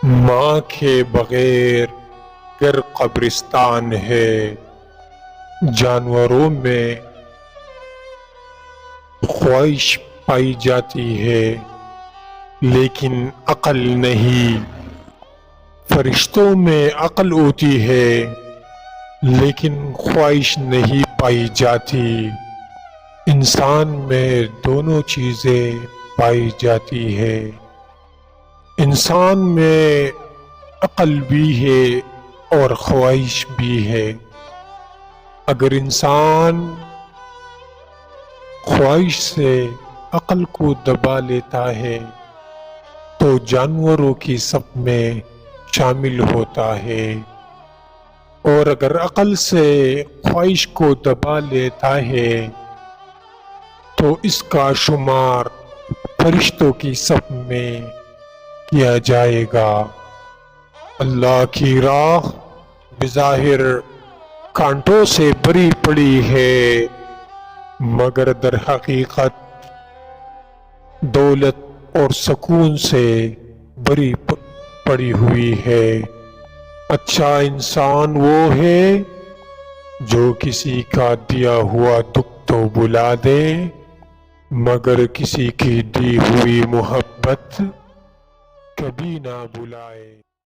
ماں کے بغیر گر قبرستان ہے، جانوروں میں خواہش پائی جاتی ہے لیکن عقل نہیں، فرشتوں میں عقل ہوتی ہے لیکن خواہش نہیں پائی جاتی، انسان میں دونوں چیزیں پائی جاتی ہے، انسان میں عقل بھی ہے اور خواہش بھی ہے۔ اگر انسان خواہش سے عقل کو دبا لیتا ہے تو جانوروں کی صف میں شامل ہوتا ہے، اور اگر عقل سے خواہش کو دبا لیتا ہے تو اس کا شمار فرشتوں کی صف میں کیا جائے گا۔ اللہ کی راہ بظاہر کانٹوں سے بھری پڑی ہے مگر در حقیقت دولت اور سکون سے بھری پڑی ہوئی ہے۔ اچھا انسان وہ ہے جو کسی کا دیا ہوا دکھ تو بلا دے مگر کسی کی دی ہوئی محبت کبھی نہ بلائے۔